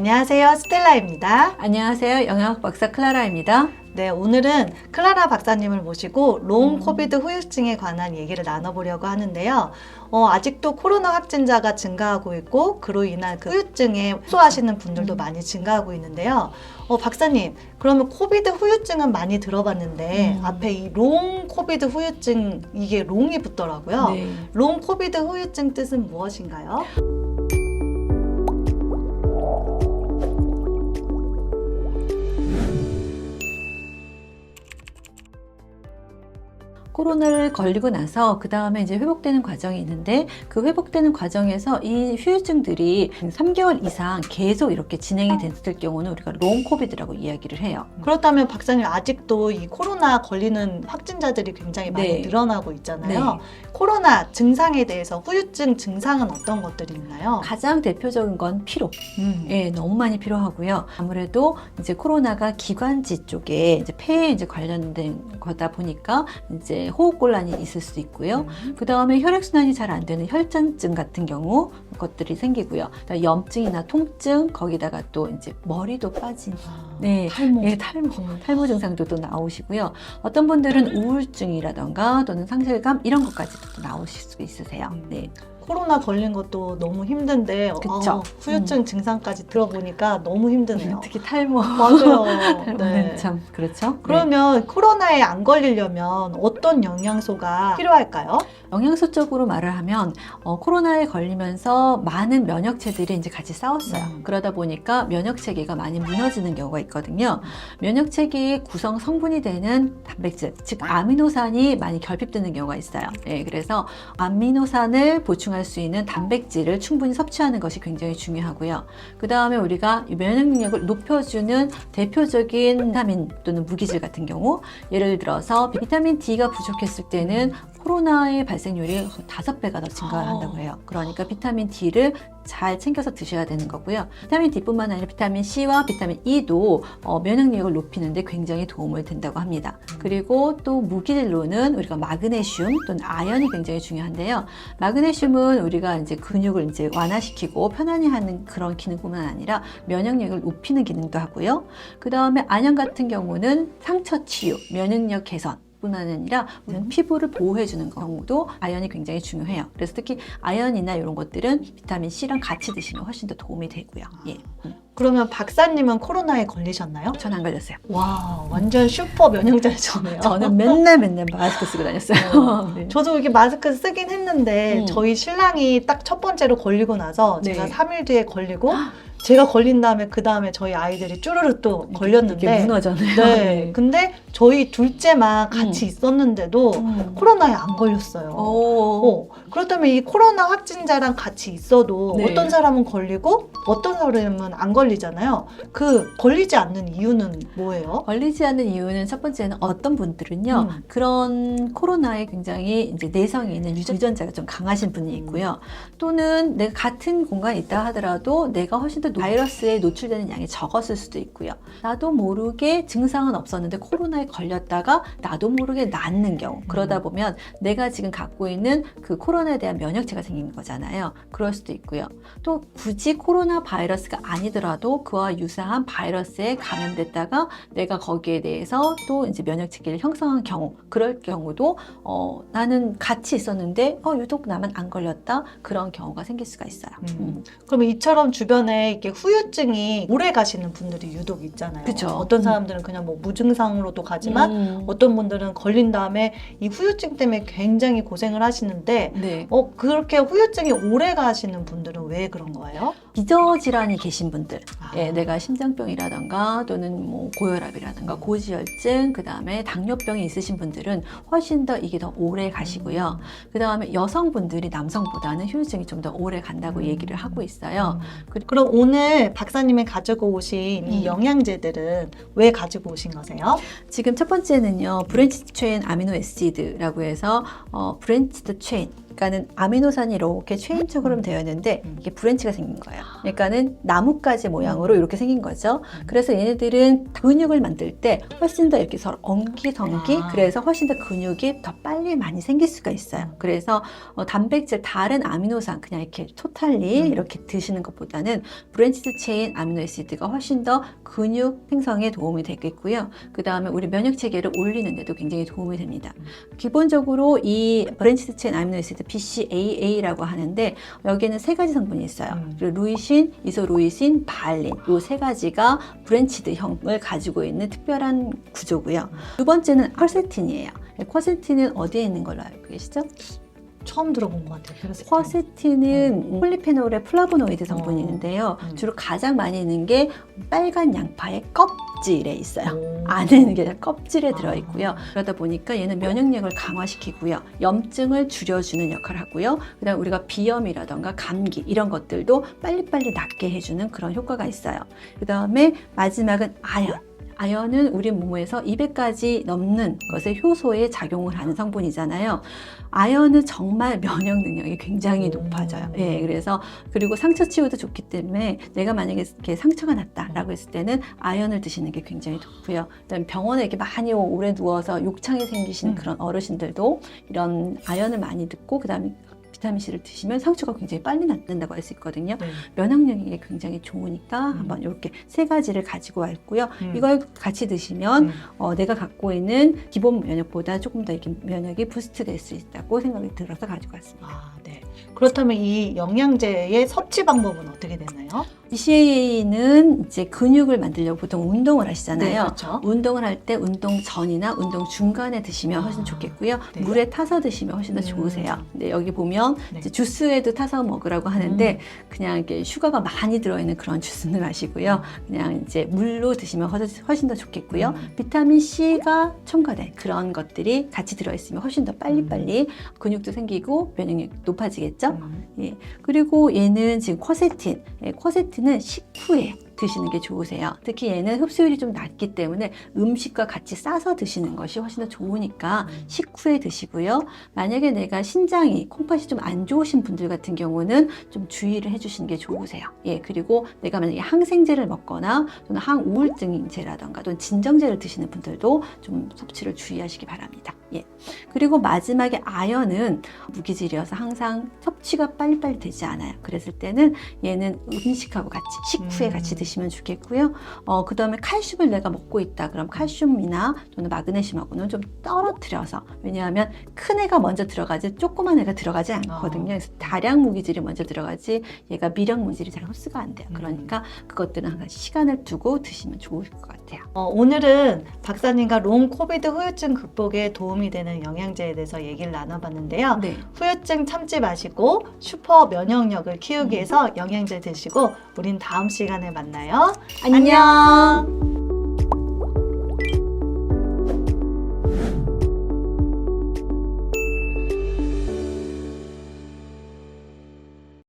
안녕하세요, 스텔라입니다. 안녕하세요. 영양학 박사 클라라입니다. 네, 오늘은 클라라 박사님을 모시고 롱 코비드 후유증에 관한 얘기를 나눠보려고 하는데요. 아직도 코로나 확진자가 증가하고 있고 그로 인한 그 후유증에 호소하시는 분들도 많이 증가하고 있는데요. 박사님, 그러면 코비드 후유증은 많이 들어봤는데 앞에 이 롱 코비드 후유증, 이게 롱이 붙더라고요. 네. 롱 코비드 후유증 뜻은 무엇인가요? 코로나를 걸리고 나서 그 다음에 이제 회복되는 과정이 있는데 그 회복되는 과정에서 이 후유증들이 3개월 이상 계속 이렇게 진행이 됐을 경우는 우리가 롱 코비드라고 이야기를 해요. 그렇다면 박사님, 아직도 이 코로나 걸리는 확진자들이 굉장히 많이 네. 늘어나고 있잖아요. 네. 코로나 증상에 대해서 후유증 증상은 어떤 것들이 있나요? 가장 대표적인 건 피로. 예, 너무 많이 피로하고요. 아무래도 이제 코로나가 기관지 쪽에 이제 폐에 이제 관련된 거다 보니까 이제 호흡곤란이 있을 수도 있고요. 그 다음에 혈액순환이 잘 안 되는 혈전증 같은 경우 것들이 생기고요. 그다음에 염증이나 통증, 거기다가 또 이제 머리도 빠진, 네, 탈모. 예, 탈모 증상도 또 나오시고요. 어떤 분들은 우울증이라던가 또는 상실감 이런 것까지도 나오실 수 있으세요. 네. 코로나 걸린 것도 너무 힘든데 그쵸. 후유증 증상까지 들어보니까 너무 힘드네요. 특히 탈모. 맞아요. 탈모는 참 그렇죠. 그러면 코로나에 안 걸리려면 어떤 영양소가 필요할까요? 영양소적으로 말을 하면 코로나에 걸리면서 많은 면역체들이 이제 같이 싸웠어요. 그러다 보니까 면역체계가 많이 무너지는 경우가 있거든요. 면역체계의 구성 성분이 되는 단백질, 즉 아미노산이 많이 결핍되는 경우가 있어요. 네, 그래서 아미노산을 보충할 수 있는 단백질을 충분히 섭취하는 것이 굉장히 중요하고요. 그 다음에 우리가 면역 능력을 높여주는 대표적인 비타민 또는 무기질 같은 경우, 예를 들어서 비타민 D가 부족했을 때는 코로나의 발생률이 5배가 더 증가한다고 해요. 그러니까 비타민 D를 잘 챙겨서 드셔야 되는 거고요. 비타민 D뿐만 아니라 비타민 C와 비타민 E도 면역력을 높이는데 굉장히 도움을 된다고 합니다. 그리고 또 무기질로는 우리가 마그네슘 또는 아연이 굉장히 중요한데요. 마그네슘은 우리가 이제 근육을 이제 완화시키고 편안히 하는 그런 기능뿐만 아니라 면역력을 높이는 기능도 하고요. 그 다음에 아연 같은 경우는 상처 치유, 면역력 개선 뿐만 아니라 피부를 보호해주는 경우도 아연이 굉장히 중요해요. 그래서 특히 아연이나 이런 것들은 비타민 C랑 같이 드시면 훨씬 더 도움이 되고요. 예. 그러면 박사님은 코로나에 걸리셨나요? 전 안 걸렸어요. 와, 완전 슈퍼 면역자셨네요. 저는 맨날 마스크 쓰고 다녔어요. 네. 저도 이렇게 마스크 쓰긴 했는데 저희 신랑이 딱 첫 번째로 걸리고 나서 네. 제가 3일 뒤에 걸리고 제가 걸린 다음에 그 다음에 저희 아이들이 쭈르르 또 걸렸는데 이게 문화잖아요. 네. 근데 저희 둘째만 같이 있었는데도 코로나에 안 걸렸어요. 그렇다면 이 코로나 확진자랑 같이 있어도 네. 어떤 사람은 걸리고 어떤 사람은 안 걸리잖아요. 그 걸리지 않는 이유는 뭐예요? 걸리지 않는 이유는 첫 번째는 어떤 분들은요, 그런 코로나에 굉장히 이제 내성이 있는 유전자가 좀 강하신 분이 있고요. 또는 내가 같은 공간에 있다 하더라도 내가 훨씬 더 바이러스에 노출되는 양이 적었을 수도 있고요. 나도 모르게 증상은 없었는데 코로나에 걸렸다가 나도 모르게 낫는 경우. 그러다 보면 내가 지금 갖고 있는 그 코로나에 대한 면역체가 생기는 거잖아요. 그럴 수도 있고요. 또 굳이 코로나 바이러스가 아니더라도 그와 유사한 바이러스에 감염됐다가 내가 거기에 대해서 또 이제 면역체계를 형성한 경우, 그럴 경우도 나는 같이 있었는데 유독 나만 안 걸렸다, 그런 경우가 생길 수가 있어요. 그러면 이처럼 주변에 이렇게 후유증이 오래 가시는 분들이 유독 있잖아요. 그쵸. 어떤 사람들은 그냥 뭐 무증상으로도 가지만 어떤 분들은 걸린 다음에 이 후유증 때문에 굉장히 고생을 하시는데 네. 그렇게 후유증이 오래 가시는 분들은 왜 그런 거예요? 기저질환이 계신 분들, 예, 내가 심장병이라든가 또는 뭐 고혈압이라든가 고지혈증, 그 다음에 당뇨병이 있으신 분들은 훨씬 더 이게 더 오래 가시고요. 그 다음에 여성분들이 남성보다는 후유증이 좀 더 오래 간다고 얘기를 하고 있어요. 그럼 오늘 박사님이 가지고 오신 이 영양제들은 왜 가지고 오신 거세요? 지금 첫 번째는요, 브랜치드 체인 아미노 애시드라고 해서 브랜치드 체인, 그러니까는 아미노산이 이렇게 체인처럼 되어 있는데 이게 브랜치가 생긴 거예요. 그러니까는 나뭇가지 모양으로 이렇게 생긴 거죠. 그래서 얘네들은 근육을 만들 때 훨씬 더 이렇게 서로 엉기성기, 그래서 훨씬 더 근육이 더 빨리 많이 생길 수가 있어요. 그래서 단백질, 다른 아미노산 그냥 이렇게 토탈리 이렇게 드시는 것보다는 브랜치드 체인 아미노애시드가 훨씬 더 근육 생성에 도움이 되겠고요. 그 다음에 우리 면역 체계를 올리는 데도 굉장히 도움이 됩니다. 기본적으로 이 브랜치드 체인 아미노애시드 BCAA라고 하는데 여기에는 3가지 성분이 있어요. 그리고 루이신, 이소루이신, 바알린 이 3가지가 브랜치드형을 가지고 있는 특별한 구조고요. 두 번째는 쿼세틴이에요. 쿼세틴은 어디에 있는 걸로 알고 계시죠? 처음 들어본 것 같아요. 그래서 쿼세틴은 폴리페놀의 플라보노이드 성분이 있는데요. 주로 가장 많이 있는 게 빨간 양파의 껍질에 있어요. 안에 있는 게 껍질에 들어있고요. 그러다 보니까 얘는 면역력을 강화시키고요. 염증을 줄여주는 역할을 하고요. 그 다음에 우리가 비염이라던가 감기 이런 것들도 빨리빨리 낫게 해주는 그런 효과가 있어요. 그 다음에 마지막은 아연. 아연은 우리 몸에서 200가지 넘는 것의 효소에 작용을 하는 성분이잖아요. 아연은 정말 면역 능력이 굉장히 높아져요. 예, 그래서 그리고 상처 치유도 좋기 때문에 내가 만약에 이렇게 상처가 났다라고 했을 때는 아연을 드시는 게 굉장히 좋고요. 그다음에 병원에 이렇게 많이 오래 누워서 욕창이 생기시는 그런 어르신들도 이런 아연을 많이 듣고 그다음에 비타민C를 드시면 상처가 굉장히 빨리 낫는다고 할 수 있거든요. 면역력이 굉장히 좋으니까 한번 이렇게 3가지를 가지고 왔고요. 이걸 같이 드시면 내가 갖고 있는 기본 면역보다 조금 더 이렇게 면역이 부스트 될 수 있다고 생각이 들어서 가지고 왔습니다. 네. 그렇다면 이 영양제의 섭취 방법은 어떻게 되나요? BCAA는 이제 근육을 만들려고 보통 운동을 하시잖아요. 네, 그렇죠. 운동을 할 때 운동 전이나 운동 중간에 드시면 훨씬 좋겠고요. 네. 물에 타서 드시면 훨씬 더 좋으세요. 근데 여기 보면 이제 주스에도 타서 먹으라고 하는데 그냥 이렇게 슈가가 많이 들어있는 그런 주스는 마시고요. 그냥 이제 물로 드시면 훨씬 더 좋겠고요. 비타민 C가 첨가된 그런 것들이 같이 들어있으면 훨씬 더 빨리빨리 근육도 생기고 면역력이 높아지겠죠. 예. 그리고 얘는 지금 쿼세틴. 쿼세틴은 식후에 드시는 게 좋으세요. 특히 얘는 흡수율이 좀 낮기 때문에 음식과 같이 싸서 드시는 것이 훨씬 더 좋으니까 식후에 드시고요. 만약에 내가 신장이, 콩팥이 좀 안 좋으신 분들 같은 경우는 좀 주의를 해주시는 게 좋으세요. 예, 그리고 내가 만약에 항생제를 먹거나 또는 항우울증제라던가 또는 진정제를 드시는 분들도 좀 섭취를 주의하시기 바랍니다. 예. 그리고 마지막에 아연은 무기질이어서 항상 섭취가 빨리빨리 되지 않아요. 그랬을 때는 얘는 음식하고 같이 식후에 같이 드시면 좋겠고요. 그 다음에 칼슘을 내가 먹고 있다. 그럼 칼슘이나 또는 마그네슘하고는 좀 떨어뜨려서, 왜냐하면 큰 애가 먼저 들어가지 조그만 애가 들어가지 않거든요. 그래서 다량 무기질이 먼저 들어가지 얘가 미량 무기질이 잘 흡수가 안 돼요. 그러니까 그것들은 항상 시간을 두고 드시면 좋을 것 같아요. 오늘은 박사님과 롱 코비드 후유증 극복에 도움이 되는 영양제에 대해서 얘기를 나눠봤는데요. 네. 후유증 참지 마시고 슈퍼 면역력을 키우기 위해서 영양제 드시고 우린 다음 시간에 만나요. 안녕.